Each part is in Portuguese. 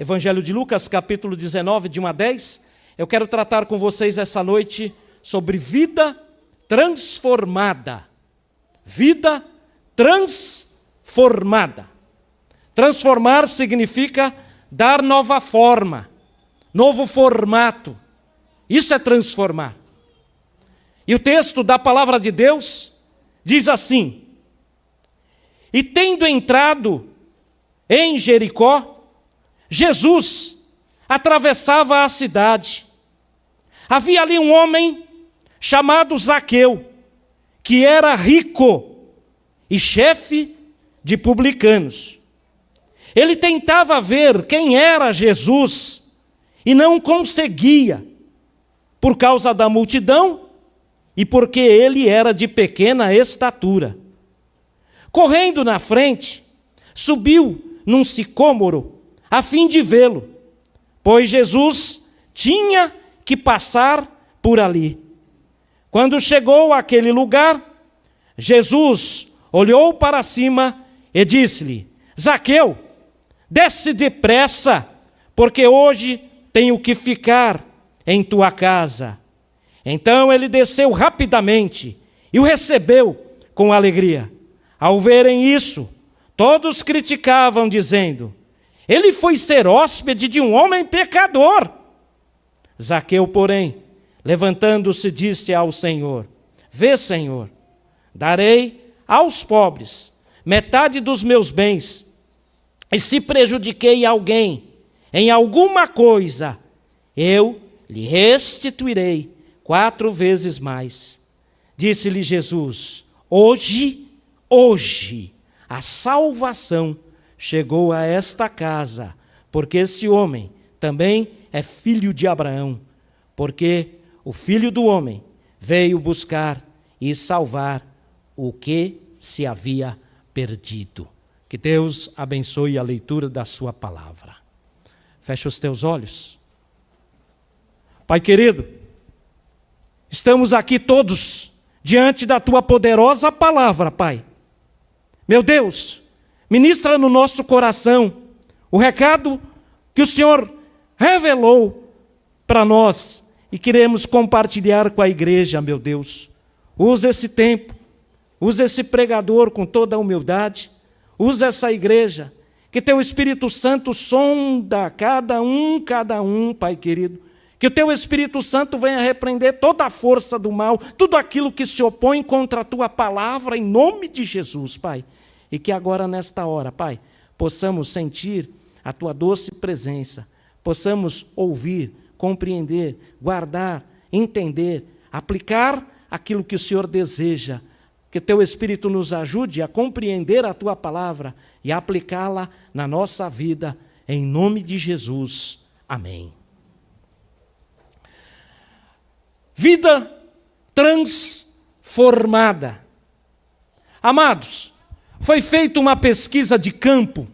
Evangelho de Lucas, capítulo 19, de 1 a 10. Eu quero tratar com vocês essa noite sobre vida transformada. Vida transformada. Transformar significa dar nova forma, novo formato. Isso é transformar. E o texto da palavra de Deus diz assim: E tendo entrado em Jericó, Jesus atravessava a cidade. Havia ali um homem chamado Zaqueu, que era rico e chefe de publicanos. Ele tentava ver quem era Jesus e não conseguia, por causa da multidão e porque ele era de pequena estatura. Correndo na frente, subiu num sicômoro a fim de vê-lo, pois Jesus tinha que passar por ali. Quando chegou àquele lugar, Jesus olhou para cima e disse-lhe: Zaqueu, desce depressa, porque hoje tenho que ficar em tua casa. Então ele desceu rapidamente e o recebeu com alegria. Ao verem isso, todos criticavam, dizendo: ele foi ser hóspede de um homem pecador. Zaqueu, porém, levantando-se, disse ao Senhor: Vê, Senhor, darei aos pobres metade dos meus bens, e se prejudiquei alguém em alguma coisa, eu lhe restituirei 4 vezes mais. Disse-lhe Jesus: Hoje, a salvação chegou a esta casa, porque este homem também é filho de Abraão, porque o Filho do Homem veio buscar e salvar o que se havia perdido. Que Deus abençoe a leitura da sua palavra. Fecha os teus olhos. Pai querido, estamos aqui todos diante da tua poderosa palavra, Pai. Meu Deus, ministra no nosso coração o recado que o Senhor revelou para nós e queremos compartilhar com a igreja, meu Deus. Usa esse tempo, usa esse pregador com toda a humildade, usa essa igreja, que teu Espírito Santo sonda cada um, Pai querido. Que o teu Espírito Santo venha repreender toda a força do mal, tudo aquilo que se opõe contra a tua palavra, em nome de Jesus, Pai. E que agora, nesta hora, Pai, possamos sentir a tua doce presença, possamos ouvir, compreender, guardar, entender, aplicar aquilo que o Senhor deseja. Que teu Espírito nos ajude a compreender a tua palavra e a aplicá-la na nossa vida, em nome de Jesus. Amém. Vida transformada. Amados, foi feita uma pesquisa de campo.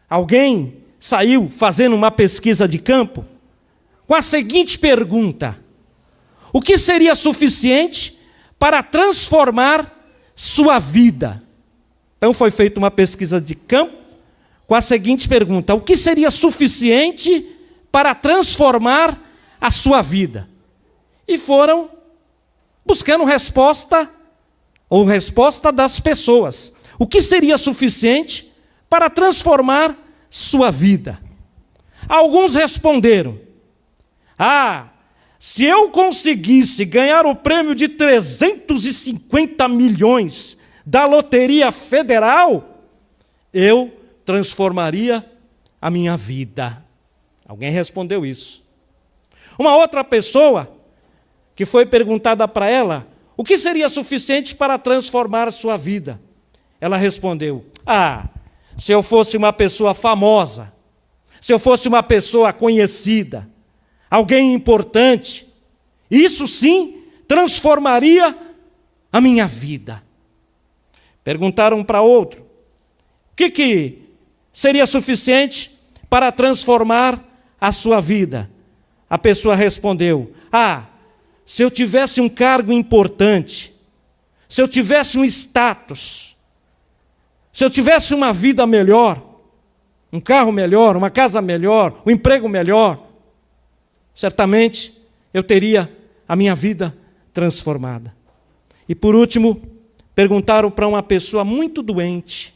Alguém saiu fazendo uma pesquisa de campo com a seguinte pergunta: o que seria suficiente para transformar sua vida? Então foi feita uma pesquisa de campo com a seguinte pergunta: o que seria suficiente para transformar a sua vida? E foram buscando resposta das pessoas. O que seria suficiente para transformar sua vida? Alguns responderam: se eu conseguisse ganhar o prêmio de 350 milhões da Loteria Federal, eu transformaria a minha vida. Alguém respondeu isso. Uma outra pessoa, que foi perguntada para ela, o que seria suficiente para transformar sua vida? Ela respondeu: se eu fosse uma pessoa famosa, se eu fosse uma pessoa conhecida, alguém importante, isso sim transformaria a minha vida. Perguntaram para outro: o que seria suficiente para transformar a sua vida? A pessoa respondeu: se eu tivesse um cargo importante, se eu tivesse um status, se eu tivesse uma vida melhor, um carro melhor, uma casa melhor, um emprego melhor, certamente eu teria a minha vida transformada. E por último, perguntaram para uma pessoa muito doente,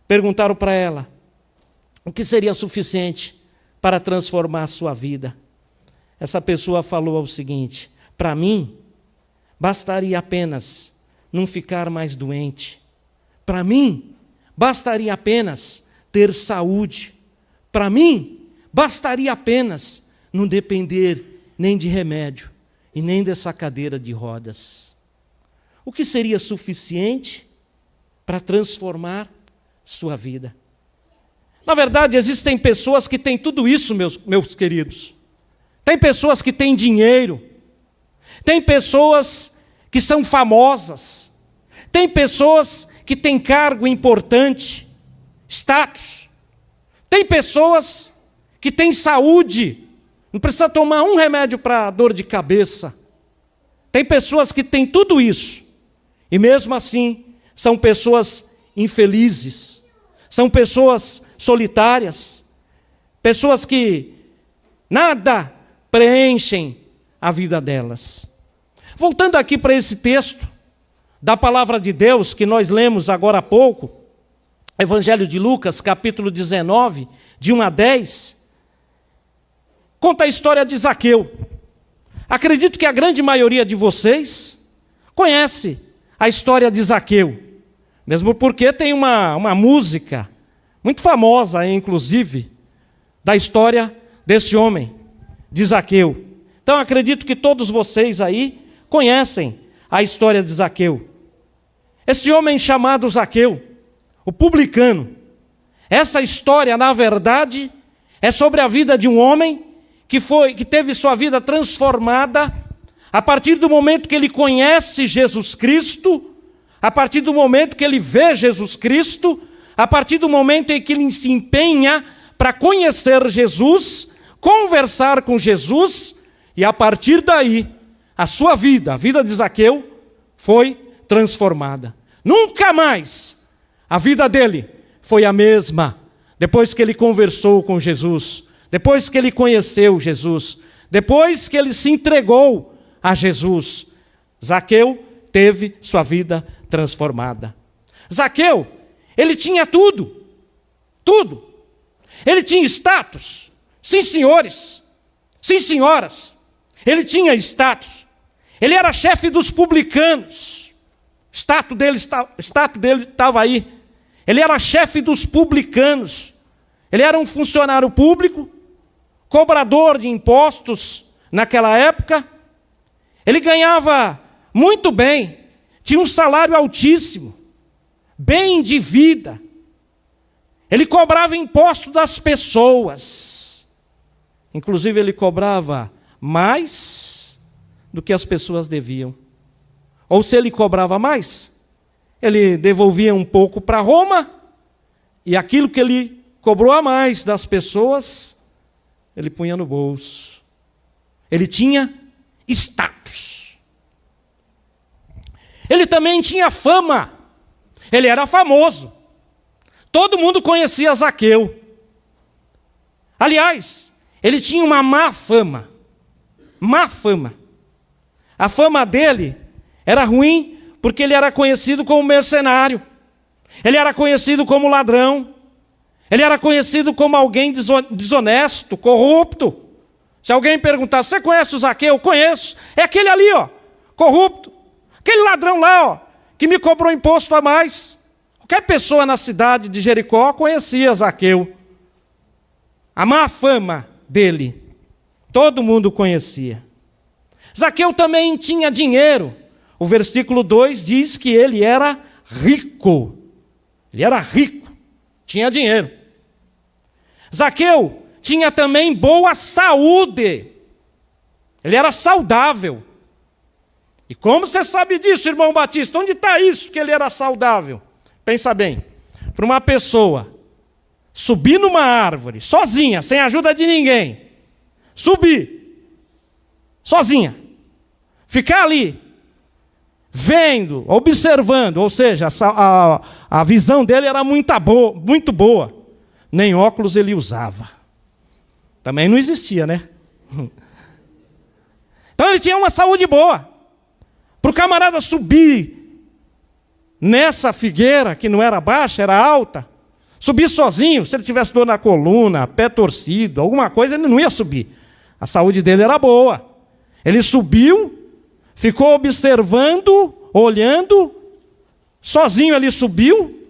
perguntaram para ela o que seria suficiente para transformar a sua vida. Essa pessoa falou o seguinte: para mim, bastaria apenas não ficar mais doente. Para mim, bastaria apenas ter saúde. Para mim, bastaria apenas não depender nem de remédio e nem dessa cadeira de rodas. O que seria suficiente para transformar sua vida? Na verdade, existem pessoas que têm tudo isso, meus queridos. Tem pessoas que têm dinheiro, tem pessoas que são famosas, tem pessoas que têm cargo importante, status, tem pessoas que têm saúde, não precisa tomar um remédio para dor de cabeça. Tem pessoas que têm tudo isso, e mesmo assim são pessoas infelizes, são pessoas solitárias, pessoas que nada preenchem a vida delas. Voltando aqui para esse texto da palavra de Deus que nós lemos agora há pouco, Evangelho de Lucas, capítulo 19, de 1 a 10, conta a história de Zaqueu. Acredito que a grande maioria de vocês conhece a história de Zaqueu, mesmo porque tem uma música muito famosa, inclusive, da história desse homem, de Zaqueu. Então acredito que todos vocês aí conhecem a história de Zaqueu. Esse homem chamado Zaqueu, o publicano. Essa história, na verdade, é sobre a vida de um homem que teve sua vida transformada a partir do momento que ele conhece Jesus Cristo, a partir do momento que ele vê Jesus Cristo, a partir do momento em que ele se empenha para conhecer Jesus, conversar com Jesus, e a partir daí, a sua vida, a vida de Zaqueu, foi transformada. Nunca mais a vida dele foi a mesma depois que ele conversou com Jesus, depois que ele conheceu Jesus, depois que ele se entregou a Jesus. Zaqueu teve sua vida transformada. Zaqueu, ele tinha tudo, tudo. Ele tinha status, sim senhores, sim senhoras. Ele tinha status. Ele era chefe dos publicanos. O status dele estava aí. Ele era chefe dos publicanos. Ele era um funcionário público, cobrador de impostos naquela época. Ele ganhava muito bem, tinha um salário altíssimo, bem de vida. Ele cobrava imposto das pessoas. Inclusive, ele cobrava mais do que as pessoas deviam. Ou se ele cobrava mais, ele devolvia um pouco para Roma, e aquilo que ele cobrou a mais das pessoas, ele punha no bolso. Ele tinha status. Ele também tinha fama. Ele era famoso. Todo mundo conhecia Zaqueu. Aliás, ele tinha uma má fama. Má fama. A fama dele era ruim porque ele era conhecido como mercenário. Ele era conhecido como ladrão. Ele era conhecido como alguém desonesto, corrupto. Se alguém perguntar, você conhece o Zaqueu? Conheço. É aquele ali, ó, corrupto. Aquele ladrão lá, ó, que me cobrou imposto a mais. Qualquer pessoa na cidade de Jericó conhecia Zaqueu. A má fama dele, todo mundo conhecia. Zaqueu também tinha dinheiro. O versículo 2 diz que ele era rico. Ele era rico, tinha dinheiro. Zaqueu tinha também boa saúde. Ele era saudável. E como você sabe disso, irmão Batista? Onde está isso que ele era saudável? Pensa bem, para uma pessoa subir numa árvore, sozinha, sem ajuda de ninguém, subir, sozinha, ficar ali, vendo, observando, ou seja, a visão dele era muito boa. nem óculos ele usava. Também não existia, né? Então ele tinha uma saúde boa. Para o camarada subir nessa figueira, que não era baixa, era alta, subir sozinho, se ele tivesse dor na coluna, pé torcido, alguma coisa, ele não ia subir. A saúde dele era boa. Ele subiu, ficou observando, olhando, sozinho ele subiu,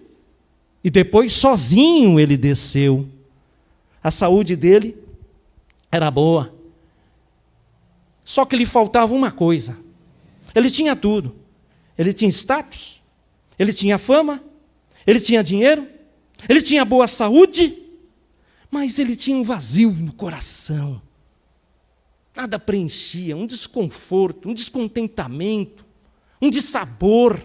e depois sozinho ele desceu. A saúde dele era boa. Só que lhe faltava uma coisa. Ele tinha tudo. Ele tinha status, ele tinha fama, ele tinha dinheiro, ele tinha boa saúde, mas ele tinha um vazio no coração. Nada preenchia, um desconforto, um descontentamento, um dissabor.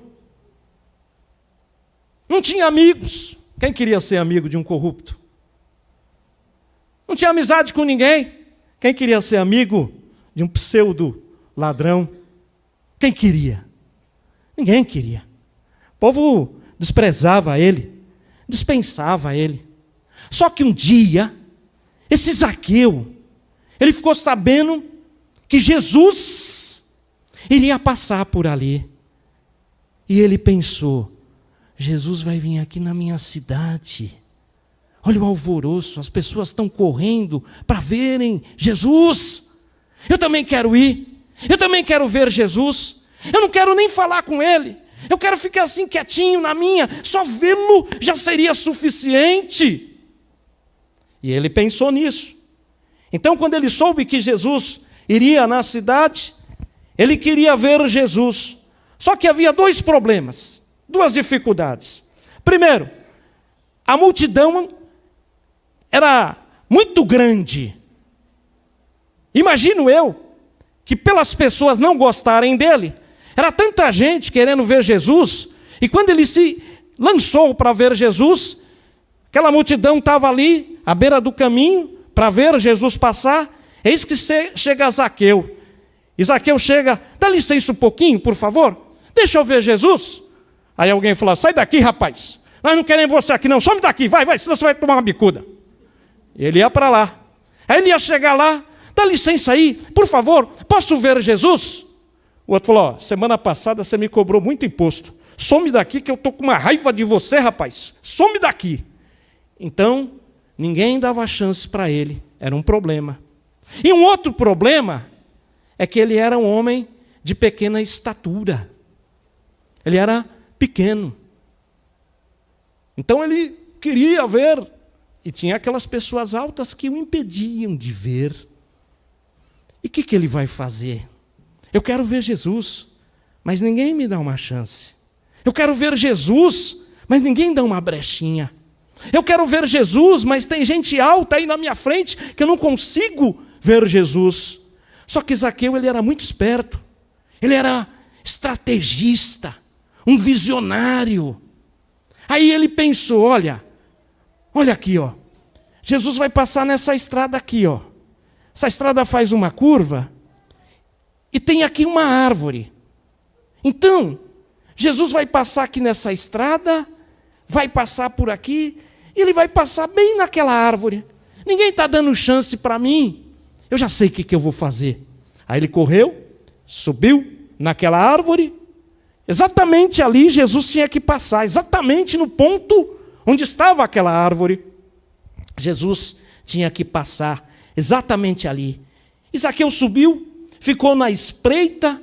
Não tinha amigos. Quem queria ser amigo de um corrupto? Não tinha amizade com ninguém. Quem queria ser amigo de um pseudo ladrão? Quem queria? Ninguém queria. O povo desprezava ele, dispensava ele. Só que um dia, esse Zaqueu, ele ficou sabendo que Jesus iria passar por ali. E ele pensou, Jesus vai vir aqui na minha cidade. Olha o alvoroço, as pessoas estão correndo para verem Jesus. Eu também quero ir. Eu também quero ver Jesus. Eu não quero nem falar com ele. Eu quero ficar assim quietinho na minha. Só vê-lo já seria suficiente. E ele pensou nisso. Então, quando ele soube que Jesus iria na cidade, ele queria ver Jesus. Só que havia dois problemas, duas dificuldades. Primeiro, a multidão era muito grande. Imagino eu que pelas pessoas não gostarem dele, era tanta gente querendo ver Jesus, e quando ele se lançou para ver Jesus, aquela multidão estava ali, à beira do caminho, para ver Jesus passar. Eis que chega Zaqueu. E Zaqueu chega, dá licença um pouquinho, por favor, deixa eu ver Jesus. Aí alguém falou, sai daqui, rapaz, nós não queremos você aqui não, some daqui, vai, senão você vai tomar uma bicuda. Ele ia para lá. Aí ele ia chegar lá, dá licença aí, por favor, posso ver Jesus? O outro falou, semana passada você me cobrou muito imposto, some daqui que eu estou com uma raiva de você, rapaz, some daqui. Então, ninguém dava chance para ele, era um problema. E um outro problema é que ele era um homem de pequena estatura. Ele era pequeno. Então ele queria ver, e tinha aquelas pessoas altas que o impediam de ver. E o que ele vai fazer? Eu quero ver Jesus, mas ninguém me dá uma chance. Eu quero ver Jesus, mas ninguém dá uma brechinha. Eu quero ver Jesus, mas tem gente alta aí na minha frente que eu não consigo ver Jesus. Só que Zaqueu, ele era muito esperto. Ele era estrategista, um visionário. Aí ele pensou, olha aqui, ó. Jesus vai passar nessa estrada aqui, ó. Essa estrada faz uma curva e tem aqui uma árvore. Então, Jesus vai passar aqui nessa estrada, vai passar por aqui, e ele vai passar bem naquela árvore. Ninguém está dando chance para mim. Eu já sei o que eu vou fazer. Aí ele correu, subiu naquela árvore. Exatamente ali Jesus tinha que passar. Exatamente no ponto onde estava aquela árvore. Jesus tinha que passar. Exatamente ali. E Zaqueu subiu, ficou na espreita,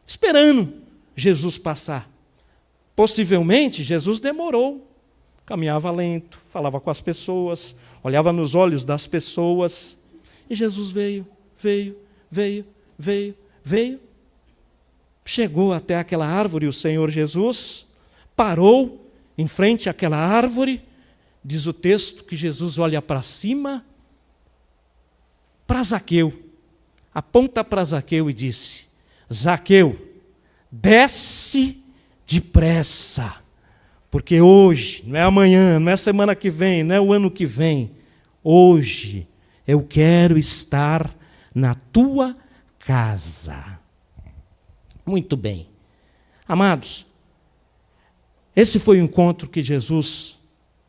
esperando Jesus passar. Possivelmente Jesus demorou. Caminhava lento, falava com as pessoas, olhava nos olhos das pessoas. E Jesus veio. Chegou até aquela árvore, o Senhor Jesus parou em frente àquela árvore. Diz o texto que Jesus olha para cima, para Zaqueu, aponta para Zaqueu e disse, Zaqueu, desce depressa, porque hoje, não é amanhã, não é semana que vem, não é o ano que vem, hoje eu quero estar na tua casa. Muito bem. Amados, esse foi o encontro que Jesus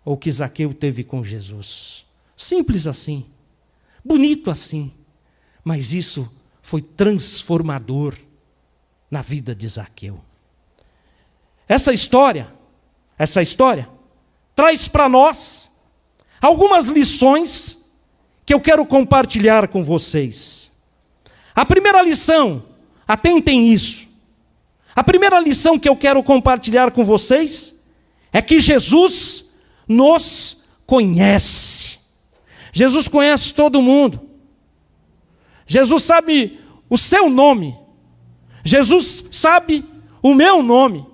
ou que Zaqueu teve com Jesus. Simples assim, bonito assim, mas isso foi transformador na vida de Zaqueu. Essa história traz para nós algumas lições que eu quero compartilhar com vocês. A primeira lição, atentem isso. A primeira lição que eu quero compartilhar com vocês é que Jesus nos conhece. Jesus conhece todo mundo. Jesus sabe o seu nome. Jesus sabe o meu nome.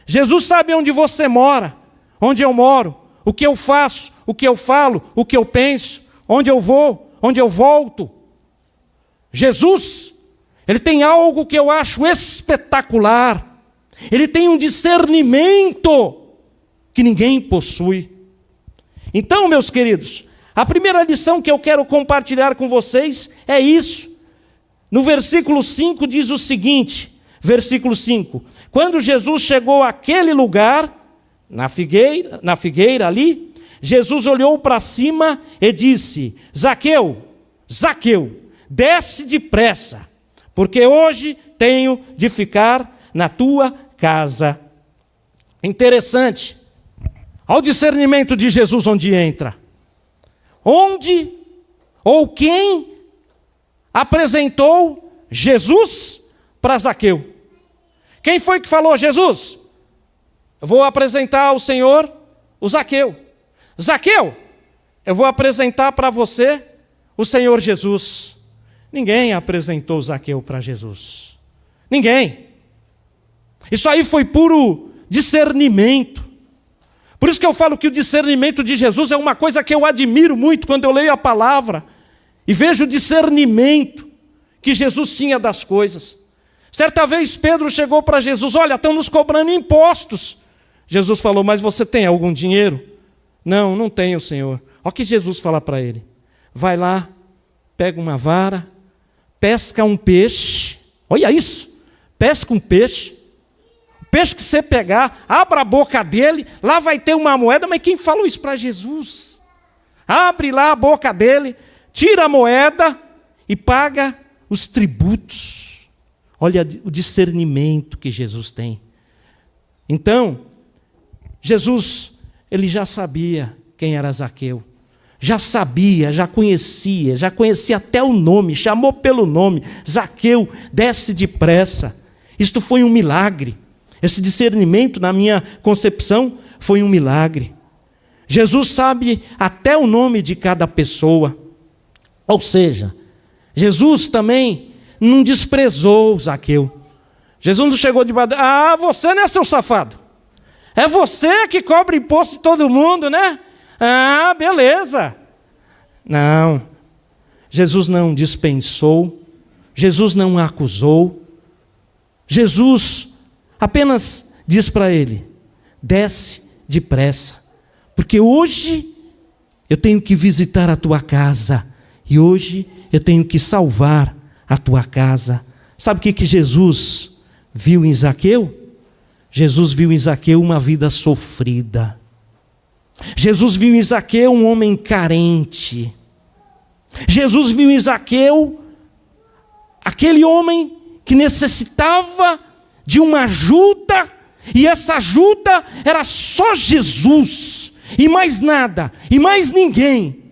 Jesus sabe onde você mora, onde eu moro, o que eu faço, o que eu falo, o que eu penso, onde eu vou, onde eu volto. Jesus, ele tem algo que eu acho espetacular. Ele tem um discernimento que ninguém possui. Então, meus queridos, a primeira lição que eu quero compartilhar com vocês é isso. No versículo 5 diz o seguinte, versículo 5: quando Jesus chegou àquele lugar, na figueira ali, Jesus olhou para cima e disse: Zaqueu, Zaqueu, desce depressa, porque hoje tenho de ficar na tua casa. Interessante. Olha o discernimento de Jesus onde entra. Onde ou quem apresentou Jesus para Zaqueu? Quem foi que falou: Jesus, eu vou apresentar ao Senhor o Zaqueu. Zaqueu, eu vou apresentar para você o Senhor Jesus. Ninguém apresentou Zaqueu para Jesus. Ninguém. Isso aí foi puro discernimento. Por isso que eu falo que o discernimento de Jesus é uma coisa que eu admiro muito quando eu leio a palavra e vejo o discernimento que Jesus tinha das coisas. Certa vez Pedro chegou para Jesus: olha, estão nos cobrando impostos. Jesus falou: mas você tem algum dinheiro? Não, não tenho, Senhor. Olha o que Jesus fala para ele: vai lá, pega uma vara, pesca um peixe. Olha isso, pesca um peixe. O peixe que você pegar, abra a boca dele, lá vai ter uma moeda. Mas quem falou isso para Jesus? Abre lá a boca dele, tira a moeda e paga os tributos. Olha o discernimento que Jesus tem. Então, Jesus, ele já sabia quem era Zaqueu. Já sabia, já conhecia até o nome, chamou pelo nome: Zaqueu, desce depressa. Isto foi um milagre. Esse discernimento, na minha concepção, foi um milagre. Jesus sabe até o nome de cada pessoa. Ou seja, Jesus também não desprezou Zaqueu. Jesus não chegou de baixo: ah, você, né, seu safado? É você que cobra imposto de todo mundo, né? Ah, beleza. Não. Jesus não dispensou. Jesus não acusou. Jesus apenas diz para ele: desce depressa, porque hoje eu tenho que visitar a tua casa e hoje eu tenho que salvar a tua casa. Sabe o que Jesus viu em Zaqueu? Jesus viu em Zaqueu uma vida sofrida. Jesus viu em Zaqueu um homem carente. Jesus viu em Zaqueu aquele homem que necessitava de uma ajuda, e essa ajuda era só Jesus, e mais nada, e mais ninguém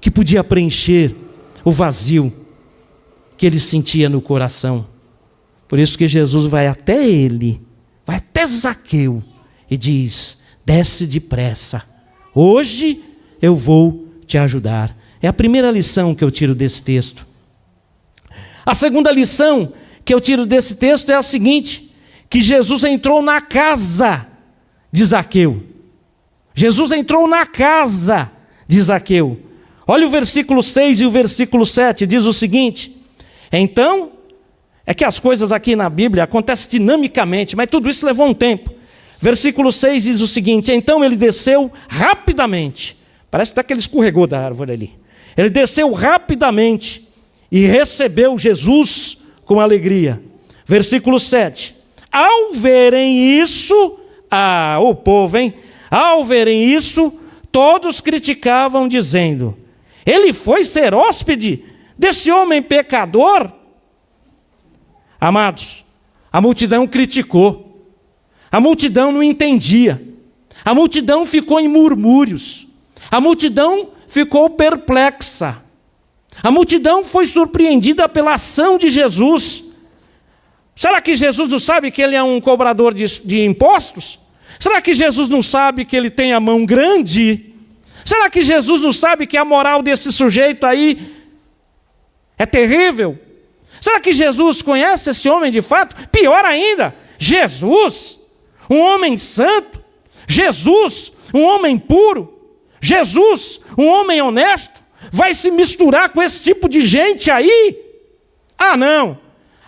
que podia preencher o vazio que ele sentia no coração. Por isso que Jesus vai até ele, vai até Zaqueu e diz: desce depressa, hoje eu vou te ajudar. É a primeira lição que eu tiro desse texto. A segunda lição que eu tiro desse texto é a seguinte: que Jesus entrou na casa de Zaqueu. Jesus entrou na casa de Zaqueu. Olha o versículo 6 e o versículo 7, diz o seguinte: então, é que as coisas aqui na Bíblia acontecem dinamicamente, mas tudo isso levou um tempo. Versículo 6 diz o seguinte: então ele desceu rapidamente. Parece até que ele escorregou da árvore ali. Ele desceu rapidamente e recebeu Jesus com alegria. Versículo 7. Ao verem isso, o povo, Ao verem isso, todos criticavam, dizendo: ele foi ser hóspede desse homem pecador? Amados, a multidão criticou, a multidão não entendia, a multidão ficou em murmúrios, a multidão ficou perplexa, a multidão foi surpreendida pela ação de Jesus. Será que Jesus não sabe que ele é um cobrador de impostos? Será que Jesus não sabe que ele tem a mão grande? Será que Jesus não sabe que a moral desse sujeito aí é terrível? Será que Jesus conhece esse homem de fato? Pior ainda, Jesus, um homem santo, Jesus, um homem puro, Jesus, um homem honesto, vai se misturar com esse tipo de gente aí? Ah, não!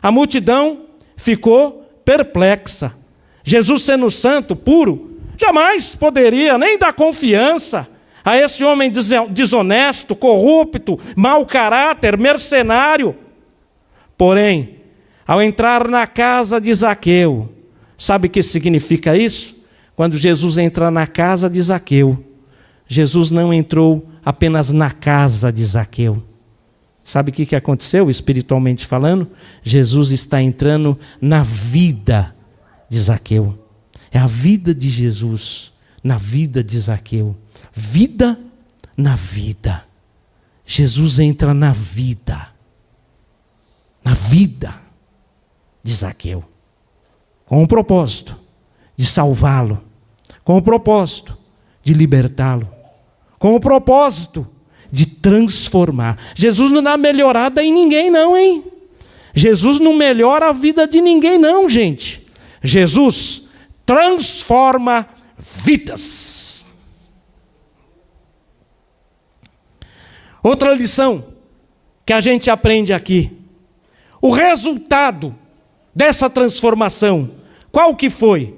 A multidão ficou perplexa. Jesus, sendo santo, puro, jamais poderia nem dar confiança a esse homem desonesto, corrupto, mau caráter, mercenário. Porém, ao entrar na casa de Zaqueu, sabe o que significa isso? Quando Jesus entra na casa de Zaqueu, Jesus não entrou apenas na casa de Zaqueu. Sabe o que aconteceu, espiritualmente falando? Jesus está entrando na vida de Zaqueu. É a vida de Jesus na vida de Zaqueu. Vida na vida. Jesus entra na vida de Zaqueu, com o propósito de salvá-lo, com o propósito de libertá-lo, com o propósito de transformar. Jesus não dá melhorada em ninguém não, hein? Jesus não melhora a vida de ninguém não, gente. Jesus transforma vidas. Outra lição que a gente aprende aqui. O resultado dessa transformação, qual que foi?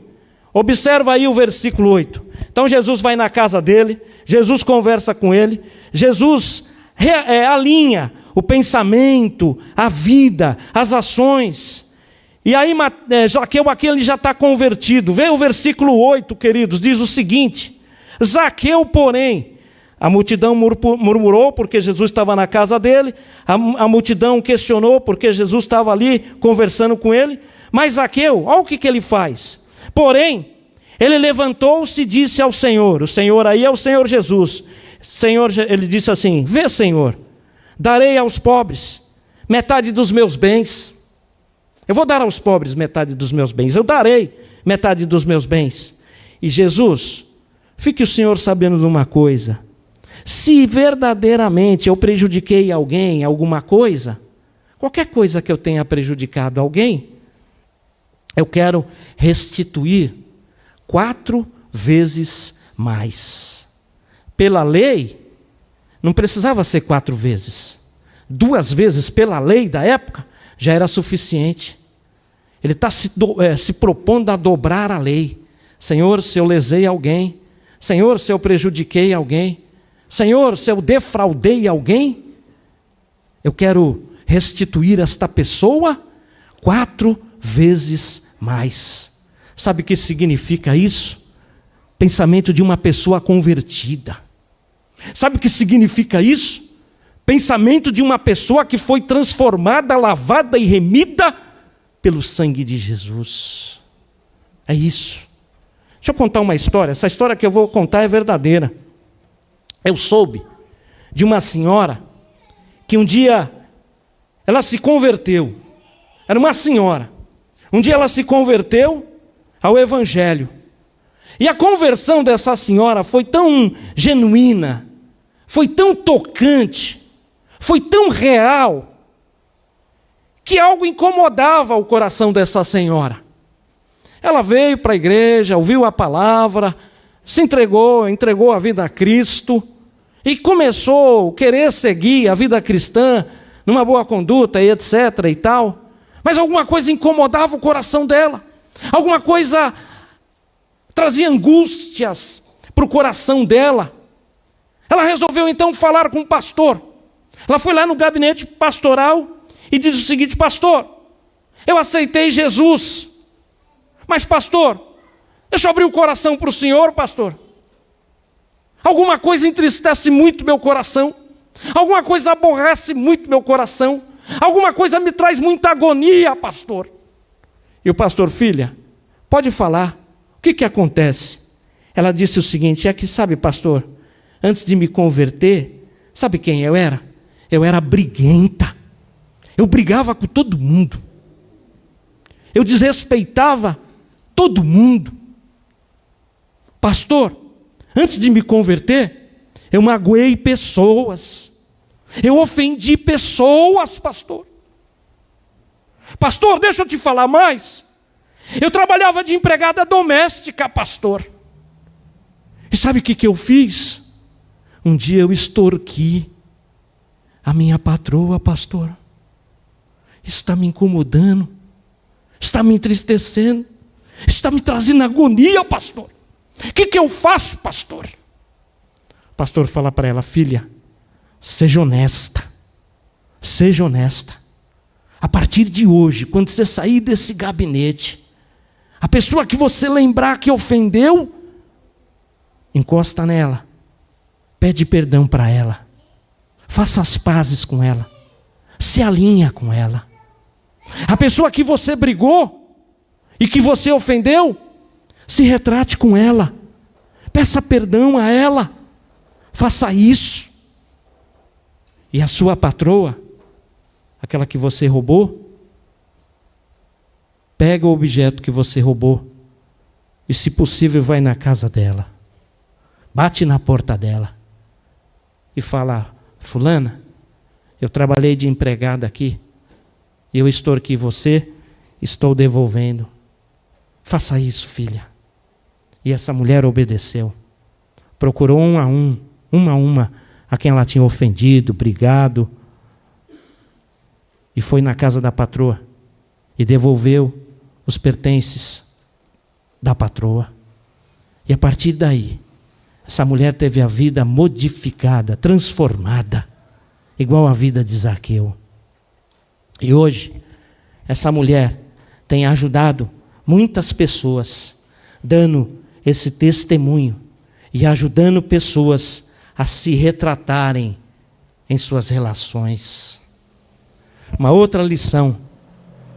Observa aí o versículo 8. Então Jesus vai na casa dele, Jesus conversa com ele, Jesus alinha o pensamento, a vida, as ações. E aí Zaqueu aqui ele já está convertido. Vê o versículo 8, queridos, diz o seguinte: Zaqueu, porém, a multidão murmurou porque Jesus estava na casa dele, a multidão questionou porque Jesus estava ali conversando com ele, mas Zaqueu, olha o que ele faz. Porém, ele levantou-se e disse ao Senhor, o Senhor aí é o Senhor Jesus, Senhor, ele disse assim: vê, Senhor, darei aos pobres metade dos meus bens. Eu vou dar aos pobres metade dos meus bens, eu darei metade dos meus bens. E Jesus, fique o Senhor sabendo de uma coisa: se verdadeiramente eu prejudiquei alguém, alguma coisa, qualquer coisa que eu tenha prejudicado alguém, eu quero restituir 4 vezes mais. Pela lei, não precisava ser 4 vezes. 2 vezes pela lei da época já era suficiente. Ele está se propondo a dobrar a lei. Senhor, se eu lesei alguém, Senhor, se eu prejudiquei alguém, Senhor, se eu defraudei alguém, eu quero restituir esta pessoa 4 vezes mais. Sabe o que significa isso? Pensamento de uma pessoa convertida. Sabe o que significa isso? Pensamento de uma pessoa que foi transformada, lavada e remida pelo sangue de Jesus. É isso. Deixa eu contar uma história. Essa história que eu vou contar é verdadeira. Eu soube de uma senhora que um dia ela se converteu. Era uma senhora. Um dia ela se converteu ao Evangelho. E a conversão dessa senhora foi tão genuína, foi tão tocante, foi tão real, que algo incomodava o coração dessa senhora. Ela veio para a igreja, ouviu a palavra, se entregou a vida a Cristo, e começou a querer seguir a vida cristã, numa boa conduta e etc. e tal. Mas alguma coisa incomodava o coração dela. Alguma coisa trazia angústias para o coração dela. Ela resolveu então falar com o pastor. Ela foi lá no gabinete pastoral e disse o seguinte: pastor, eu aceitei Jesus, mas pastor, deixa eu abrir o coração para o senhor, pastor. Alguma coisa entristece muito meu coração. Alguma coisa aborrece muito meu coração. Alguma coisa me traz muita agonia, pastor. E o pastor: filha, pode falar. O que acontece? Ela disse o seguinte: é que, sabe, pastor, antes de me converter, sabe quem eu era? Eu era briguenta. Eu brigava com todo mundo. Eu desrespeitava todo mundo. Pastor, antes de me converter, eu magoei pessoas. Eu ofendi pessoas, pastor. Pastor, deixa eu te falar mais. Eu trabalhava de empregada doméstica, pastor. E sabe o que eu fiz? Um dia eu extorqui a minha patroa, pastor. Isso está me incomodando. Está me entristecendo. Está me trazendo agonia, pastor. O que eu faço, pastor? O pastor fala para ela: filha, seja honesta. Seja honesta. A partir de hoje, quando você sair desse gabinete, a pessoa que você lembrar que ofendeu, encosta nela. Pede perdão para ela. Faça as pazes com ela. Se alinha com ela. A pessoa que você brigou e que você ofendeu, se retrate com ela. Peça perdão a ela. Faça isso. E a sua patroa, aquela que você roubou, pega o objeto que você roubou e, se possível, vai na casa dela. Bate na porta dela e fala: fulana, eu trabalhei de empregada aqui, eu extorqui você, estou devolvendo. Faça isso, filha. E essa mulher obedeceu. Procurou uma a quem ela tinha ofendido, brigado, e foi na casa da patroa e devolveu os pertences da patroa. E a partir daí, essa mulher teve a vida modificada, transformada, igual a vida de Zaqueu. E hoje, essa mulher tem ajudado muitas pessoas, dando esse testemunho e ajudando pessoas a se retratarem em suas relações. Uma outra lição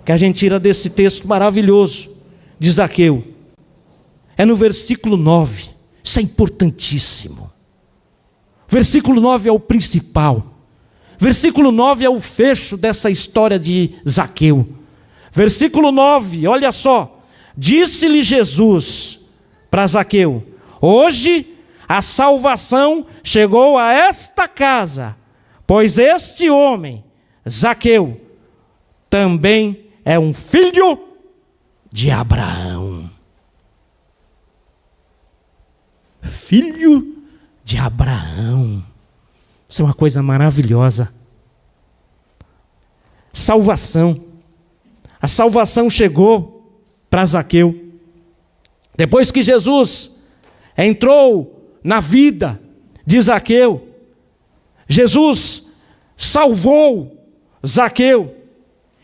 que a gente tira desse texto maravilhoso de Zaqueu é no versículo 9. Isso é importantíssimo. Versículo 9 é o principal. Versículo 9 é o fecho dessa história de Zaqueu. Versículo 9, olha só. Disse-lhe Jesus para Zaqueu: hoje a salvação chegou a esta casa, pois este homem, Zaqueu, também é um filho de Abraão. Filho de Abraão. Isso é uma coisa maravilhosa. Salvação. A salvação chegou para Zaqueu. Depois que Jesus entrou na vida de Zaqueu, Jesus salvou Zaqueu.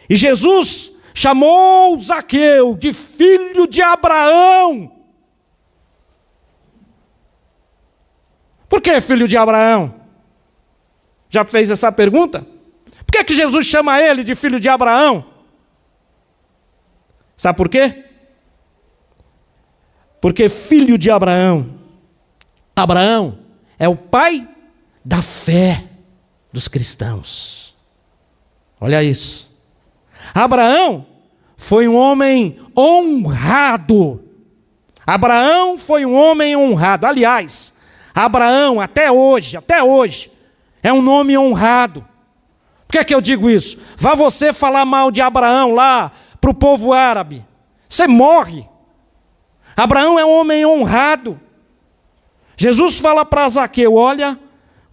E Jesus chamou Zaqueu de filho de Abraão. Por que filho de Abraão? Já fez essa pergunta? Por que Jesus chama ele de filho de Abraão? Sabe por quê? Porque filho de Abraão, Abraão é o pai da fé dos cristãos. Olha isso. Abraão foi um homem honrado. Abraão foi um homem honrado. Aliás, Abraão até hoje, é um nome honrado. Por que eu digo isso? Vá você falar mal de Abraão lá para o povo árabe, você morre. Abraão é um homem honrado. Jesus fala para Zaqueu: olha,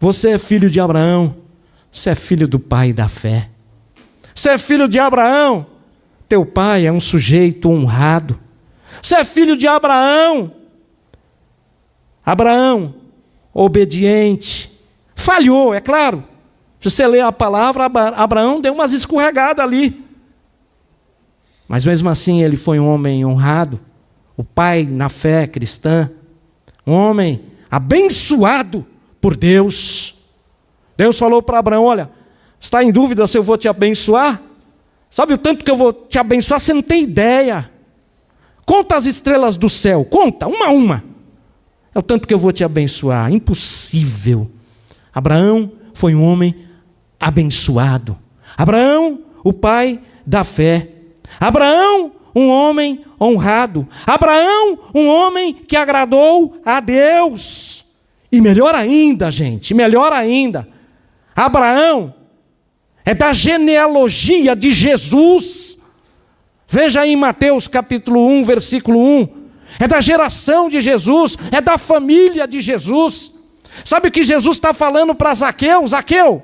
você é filho de Abraão, você é filho do pai da fé. Você é filho de Abraão, teu pai é um sujeito honrado. Você é filho de Abraão. Abraão, obediente, falhou, é claro. Se você ler a palavra, Abraão deu umas escorregadas ali. Mas mesmo assim ele foi um homem honrado, o pai na fé cristã, um homem abençoado por Deus. Deus falou para Abraão: olha, está em dúvida se eu vou te abençoar? Sabe o tanto que eu vou te abençoar? Você não tem ideia. Conta as estrelas do céu, conta, uma a uma. É o tanto que eu vou te abençoar. Impossível. Abraão foi um homem abençoado. Abraão, o pai da fé. Abraão, um homem honrado. Abraão, um homem que agradou a Deus. E melhor ainda, gente, melhor ainda, Abraão é da genealogia de Jesus. Veja aí em Mateus capítulo 1, versículo 1. É da geração de Jesus, é da família de Jesus. Sabe o que Jesus está falando para Zaqueu? Zaqueu,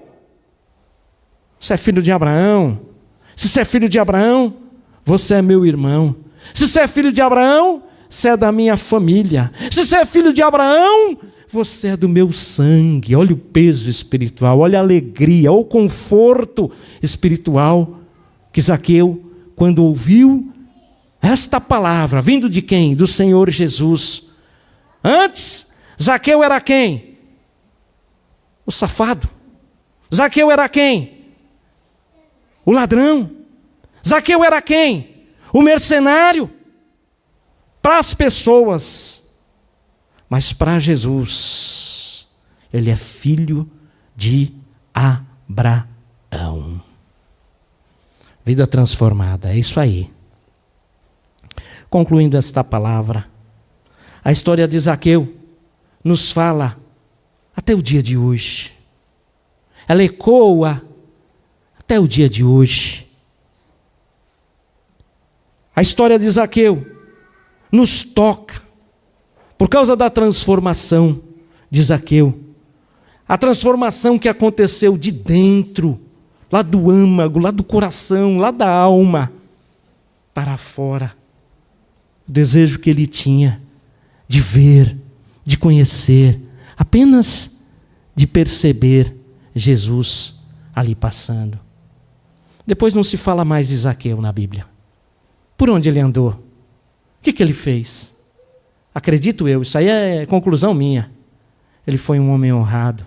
você é filho de Abraão. Se você é filho de Abraão, você é meu irmão. Se você é filho de Abraão, você é da minha família. Se você é filho de Abraão, você é do meu sangue. Olha o peso espiritual, olha a alegria, olha o conforto espiritual que Zaqueu, quando ouviu esta palavra, vindo de quem? Do Senhor Jesus. Antes, Zaqueu era quem? O safado. Zaqueu era quem? O ladrão. Zaqueu era quem? O mercenário. Para as pessoas. Mas para Jesus, ele é filho de Abraão. Vida transformada, é isso aí. Concluindo esta palavra, a história de Zaqueu nos fala até o dia de hoje. Ela ecoa até o dia de hoje. A história de Zaqueu nos toca por causa da transformação de Zaqueu. A transformação que aconteceu de dentro, lá do âmago, lá do coração, lá da alma, para fora. O desejo que ele tinha de ver, de conhecer, apenas de perceber Jesus ali passando. Depois não se fala mais de Zaqueu na Bíblia. Por onde ele andou? O que ele fez? Acredito eu, isso aí é conclusão minha. Ele foi um homem honrado.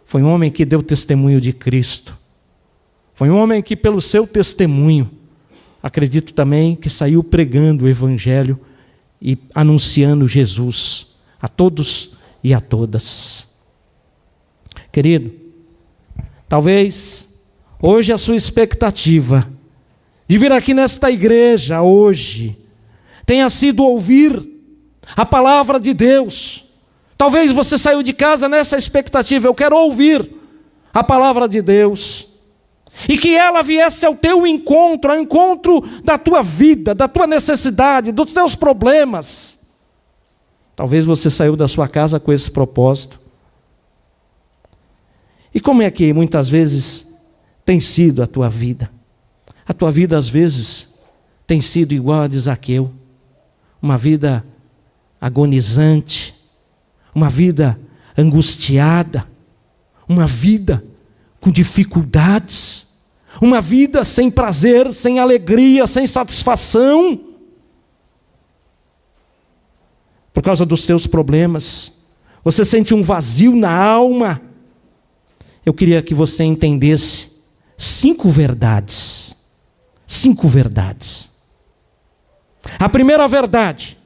Foi um homem que deu testemunho de Cristo. Foi um homem que, pelo seu testemunho, acredito também que saiu pregando o Evangelho e anunciando Jesus a todos e a todas. Querido, talvez hoje a sua expectativa de vir aqui nesta igreja hoje tenha sido ouvir a palavra de Deus. Talvez você saiu de casa nessa expectativa: eu quero ouvir a palavra de Deus. E que ela viesse ao teu encontro, ao encontro da tua vida, da tua necessidade, dos teus problemas. Talvez você saiu da sua casa com esse propósito. E como é que muitas vezes tem sido a tua vida? A tua vida às vezes tem sido igual a de Zaqueu. Uma vida agonizante, uma vida angustiada, uma vida com dificuldades, uma vida sem prazer, sem alegria, sem satisfação. Por causa dos teus problemas, você sente um vazio na alma. Eu queria que você entendesse 5 verdades. 5 verdades. A primeira verdade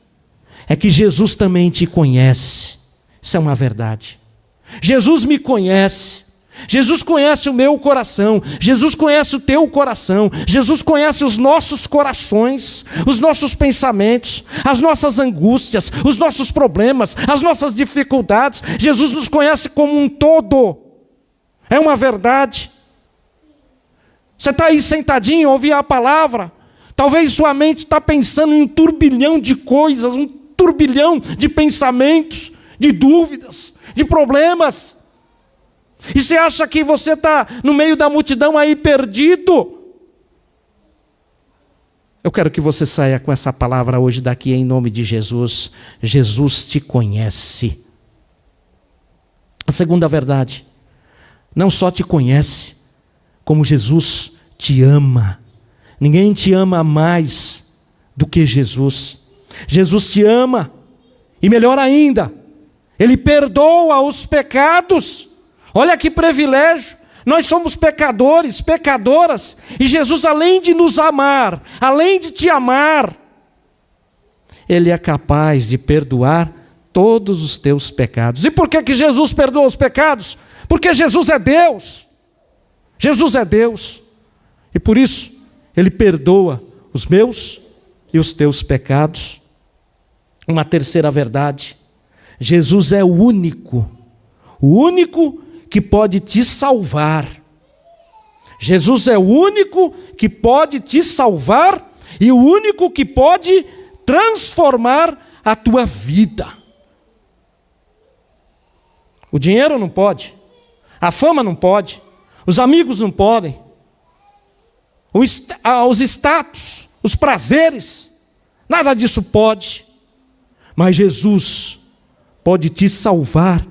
é que Jesus também te conhece. Isso é uma verdade. Jesus me conhece. Jesus conhece o meu coração. Jesus conhece o teu coração. Jesus conhece os nossos corações, os nossos pensamentos, as nossas angústias, os nossos problemas, as nossas dificuldades. Jesus nos conhece como um todo. É uma verdade. Você está aí sentadinho, ouvir a palavra. Talvez sua mente está pensando em um turbilhão de coisas, um turbilhão de pensamentos, de dúvidas, de problemas. E você acha que você está no meio da multidão aí perdido? Eu quero que você saia com essa palavra hoje daqui em nome de Jesus. Jesus te conhece. A segunda verdade: não só te conhece, como Jesus te ama. Ninguém te ama mais do que Jesus. Jesus te ama. E melhor ainda, Ele perdoa os pecados. Olha que privilégio. Nós somos pecadores, pecadoras, e Jesus, além de nos amar, além de te amar, Ele é capaz de perdoar todos os teus pecados. E por que Jesus perdoa os pecados? Porque Jesus é Deus. Jesus é Deus. E por isso, Ele perdoa os meus e os teus pecados. Uma terceira verdade: Jesus é o único que pode te salvar. Jesus é o único que pode te salvar e o único que pode transformar a tua vida. O dinheiro não pode, a fama não pode, os amigos não podem, os status, os prazeres, nada disso pode. Mas Jesus pode te salvar,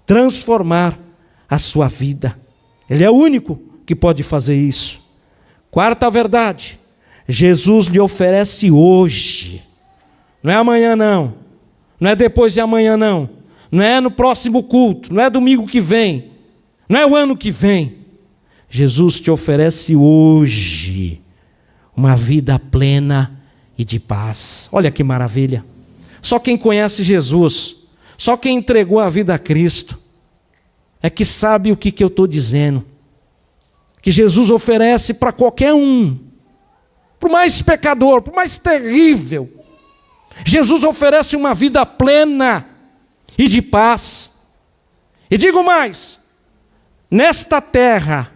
transformar a sua vida. Ele é o único que pode fazer isso. Quarta verdade: Jesus lhe oferece hoje. Não é amanhã não. Não é depois de amanhã não. Não é no próximo culto. Não é domingo que vem. Não é o ano que vem. Jesus te oferece hoje uma vida plena e de paz. Olha que maravilha. Só quem conhece Jesus, só quem entregou a vida a Cristo, é que sabe o que eu estou dizendo. Que Jesus oferece para qualquer um, para o mais pecador, para o mais terrível. Jesus oferece uma vida plena e de paz. E digo mais, nesta terra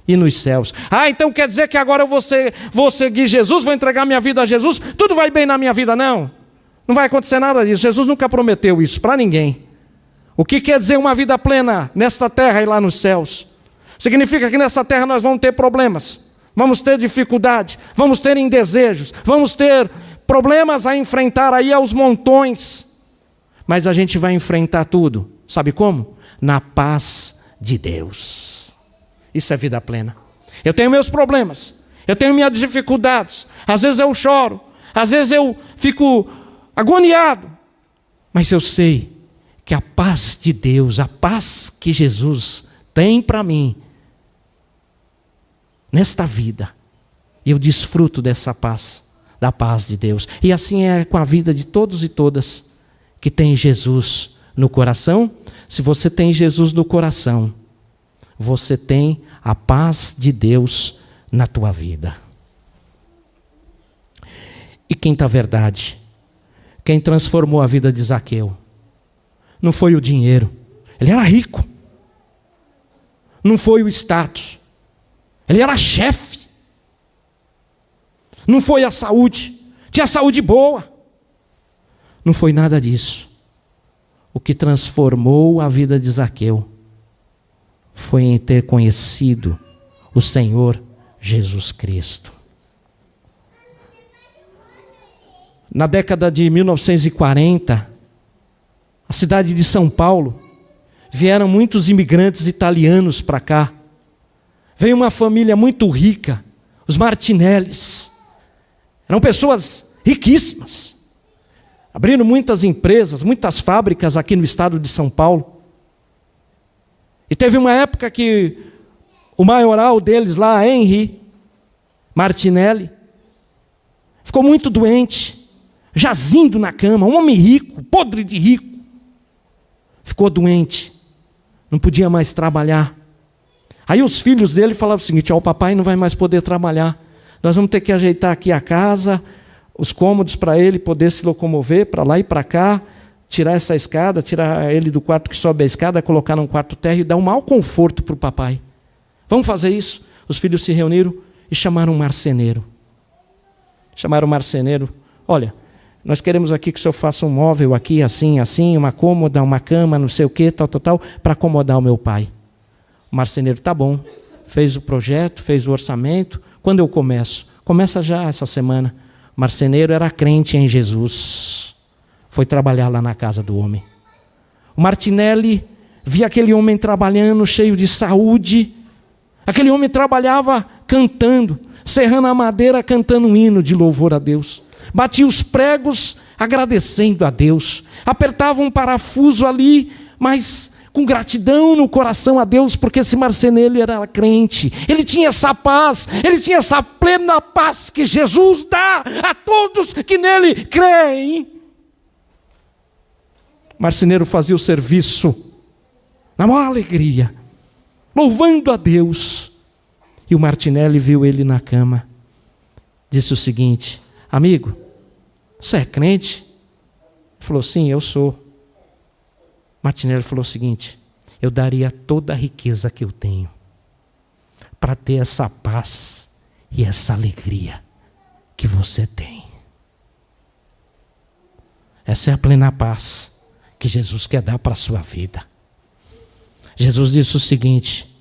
e nos céus. Então quer dizer que agora eu vou seguir Jesus, vou entregar minha vida a Jesus, tudo vai bem na minha vida? Não, não vai acontecer nada disso. Jesus nunca prometeu isso para ninguém. O que quer dizer uma vida plena nesta terra e lá nos céus? Significa que nessa terra nós vamos ter problemas, vamos ter dificuldade, vamos ter indesejos, vamos ter problemas a enfrentar aí aos montões. Mas a gente vai enfrentar tudo, sabe como? Na paz de Deus. Isso é vida plena. Eu tenho meus problemas, eu tenho minhas dificuldades, às vezes eu choro, às vezes eu fico agoniado, mas eu sei que a paz de Deus, a paz que Jesus tem para mim, nesta vida, eu desfruto dessa paz, da paz de Deus. E assim é com a vida de todos e todas que tem Jesus no coração. Se você tem Jesus no coração, você tem a paz de Deus na tua vida. E quinta verdade: quem transformou a vida de Zaqueu não foi o dinheiro, ele era rico. Não foi o status, ele era chefe. Não foi a saúde, tinha saúde boa. Não foi nada disso. O que transformou a vida de Zaqueu foi em ter conhecido o Senhor Jesus Cristo. Na década de 1940, a cidade de São Paulo, vieram muitos imigrantes italianos para cá. Veio uma família muito rica, os Martinellis. Eram pessoas riquíssimas. Abriram muitas empresas, muitas fábricas aqui no estado de São Paulo. E teve uma época que o maioral deles lá, Henri Martinelli, ficou muito doente, jazindo na cama, um homem rico, podre de rico. Ficou doente, não podia mais trabalhar. Aí os filhos dele falavam o seguinte: o papai não vai mais poder trabalhar, nós vamos ter que ajeitar aqui a casa, os cômodos para ele poder se locomover para lá e para cá, tirar essa escada, tirar ele do quarto que sobe a escada, colocar num quarto térreo e dar um maior conforto para o papai. Vamos fazer isso? Os filhos se reuniram e chamaram um marceneiro. Chamaram o marceneiro: olha, nós queremos aqui que o senhor faça um móvel aqui, assim, assim, uma cômoda, uma cama, não sei o que, tal, para acomodar o meu pai. O marceneiro: tá bom. Fez o projeto, fez o orçamento. Quando eu começo? Começa já essa semana. O marceneiro era crente em Jesus. Foi trabalhar lá na casa do homem. O Martinelli via aquele homem trabalhando, cheio de saúde. Aquele homem trabalhava cantando, serrando a madeira, cantando um hino de louvor a Deus. Batia os pregos, agradecendo a Deus. Apertava um parafuso ali, mas com gratidão no coração a Deus, porque esse marceneiro era crente. Ele tinha essa paz, ele tinha essa plena paz que Jesus dá a todos que nele creem. O marceneiro fazia o serviço na maior alegria, louvando a Deus. E o Martinelli viu ele na cama. Disse o seguinte: amigo, você é crente? Ele falou: sim, eu sou. Martinelli falou o seguinte: eu daria toda a riqueza que eu tenho para ter essa paz e essa alegria que você tem. Essa é a plena paz que Jesus quer dar para a sua vida. Jesus disse o seguinte: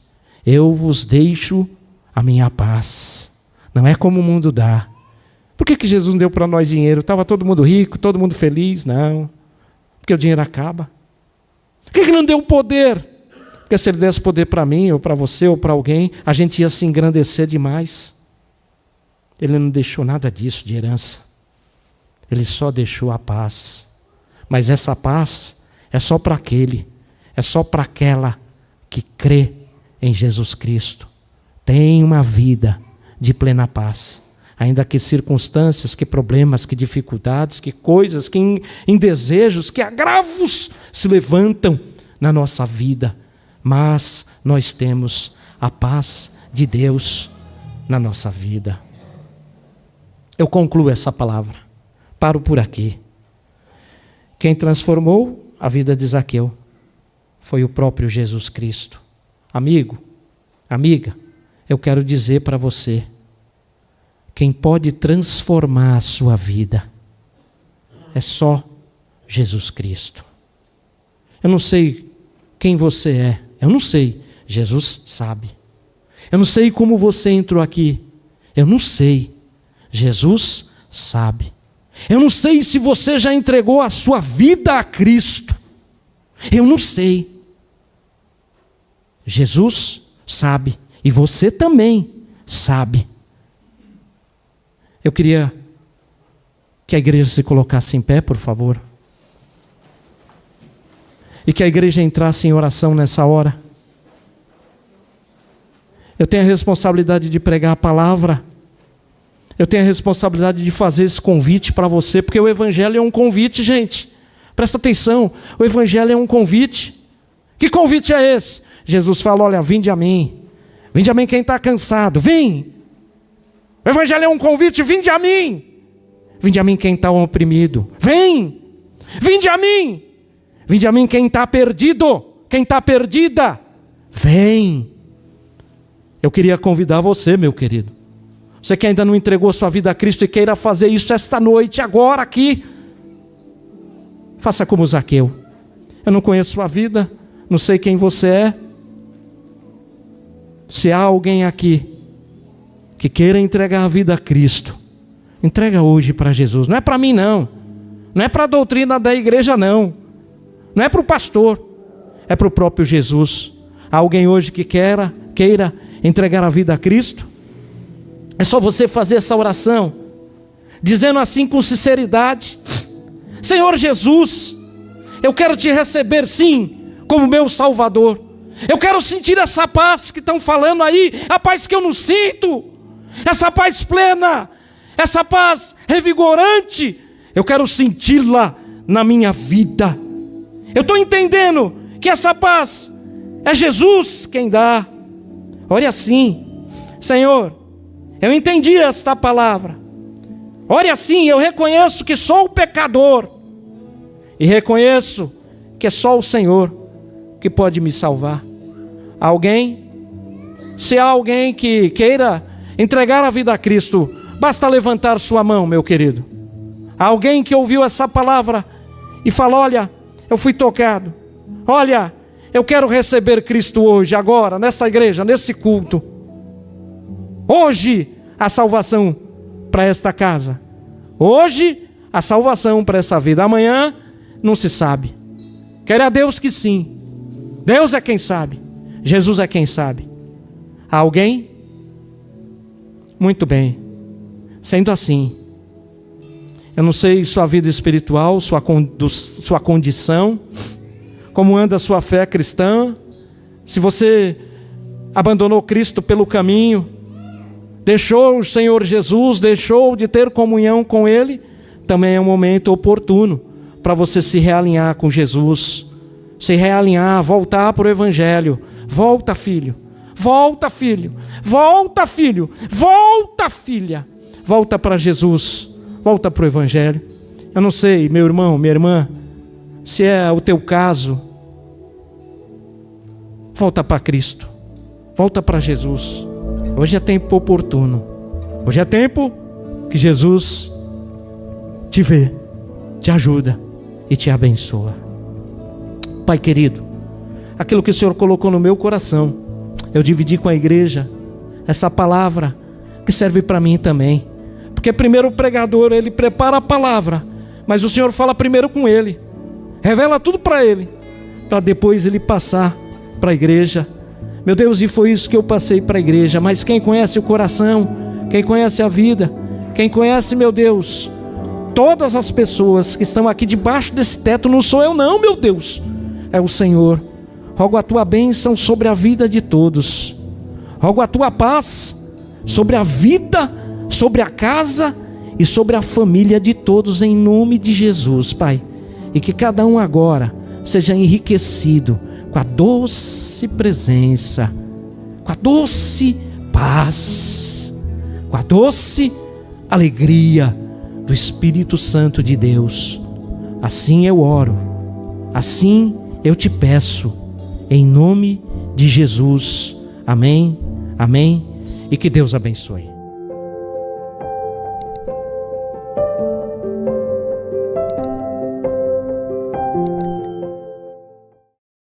eu vos deixo a minha paz. Não é como o mundo dá. Por que Jesus não deu para nós dinheiro? Estava todo mundo rico, todo mundo feliz? Não. Porque o dinheiro acaba. Por que não deu poder? Porque se ele desse poder para mim, ou para você, ou para alguém, a gente ia se engrandecer demais. Ele não deixou nada disso de herança. Ele só deixou a paz. Mas essa paz é só para aquele, é só para aquela que crê em Jesus Cristo. Tem uma vida de plena paz. Ainda que circunstâncias, que problemas, que dificuldades, que coisas, que em desejos, que agravos se levantam na nossa vida. Mas nós temos a paz de Deus na nossa vida. Eu concluo essa palavra. Paro por aqui. Quem transformou a vida de Zaqueu foi o próprio Jesus Cristo. Amigo, amiga, eu quero dizer para você, quem pode transformar a sua vida é só Jesus Cristo. Eu não sei quem você é, eu não sei, Jesus sabe. Eu não sei como você entrou aqui, eu não sei, Jesus sabe. Eu não sei se você já entregou a sua vida a Cristo, eu não sei. Jesus sabe, e você também sabe. Eu queria que a igreja se colocasse em pé, por favor. E que a igreja entrasse em oração nessa hora. Eu tenho a responsabilidade de pregar a palavra. Eu tenho a responsabilidade de fazer esse convite para você, porque o evangelho é um convite, gente. Presta atenção, o evangelho é um convite. Que convite é esse? Jesus fala: olha, vinde a mim. Vinde a mim quem está cansado, vem. O evangelho é um convite, vinde a mim. Vinde a mim quem está oprimido, vem. Vinde a mim. Vinde a mim quem está perdido, quem está perdida, vem. Eu queria convidar você, meu querido. Você que ainda não entregou sua vida a Cristo e queira fazer isso esta noite, agora, aqui. Faça como Zaqueu. Eu não conheço sua vida, não sei quem você é. Se há alguém aqui que queira entregar a vida a Cristo, entrega hoje para Jesus. Não é para mim não, não é para a doutrina da igreja não, não é para o pastor, é para o próprio Jesus. Há alguém hoje que queira entregar a vida a Cristo? É só você fazer essa oração, dizendo assim com sinceridade: Senhor Jesus, eu quero te receber sim, como meu Salvador. Eu quero sentir essa paz que estão falando aí, a paz que eu não sinto, essa paz plena, essa paz revigorante, eu quero senti-la na minha vida. Eu estou entendendo que essa paz é Jesus quem dá. Ore assim: Senhor, eu entendi esta palavra. Ore assim: eu reconheço que sou o pecador e reconheço que é só o Senhor que pode me salvar. Alguém? Se há alguém que queira entregar a vida a Cristo, basta levantar sua mão, meu querido. Há alguém que ouviu essa palavra e fala: olha, eu fui tocado. Olha, eu quero receber Cristo hoje, agora, nessa igreja, nesse culto. Hoje, a salvação para esta casa. Hoje, a salvação para essa vida. Amanhã, não se sabe. Quero a Deus que sim. Deus é quem sabe. Jesus é quem sabe. Há alguém? Muito bem. Sendo assim, Eu não sei sua vida espiritual, sua condição, como anda a sua fé cristã, se você abandonou Cristo pelo caminho, deixou o Senhor Jesus, deixou de ter comunhão com Ele, também é um momento oportuno para você se realinhar com Jesus, se realinhar, voltar para o Evangelho. Volta, filho, volta, filho, volta, filho, volta, filha, volta para Jesus, volta para o Evangelho. Eu não sei, meu irmão, minha irmã, se é o teu caso, volta para Cristo, volta para Jesus. Hoje é tempo oportuno, hoje é tempo que Jesus te vê, te ajuda e te abençoa. Pai querido, aquilo que o Senhor colocou no meu coração, eu dividi com a igreja essa palavra que serve para mim também, porque primeiro o pregador, ele prepara a palavra, mas o Senhor fala primeiro com ele, revela tudo para ele, para depois ele passar para a igreja. Meu Deus, e foi isso que eu passei para a igreja. Mas quem conhece o coração, quem conhece a vida, quem conhece, meu Deus, todas as pessoas que estão aqui debaixo desse teto, não sou eu não, meu Deus, é o Senhor. Rogo a tua bênção sobre a vida de todos, rogo a tua paz sobre a vida, sobre a casa e sobre a família de todos, em nome de Jesus, Pai. E que cada um agora seja enriquecido com a doce presença, com a doce paz, com a doce alegria do Espírito Santo de Deus. Assim eu oro, assim eu te peço, em nome de Jesus. Amém, amém, e que Deus abençoe.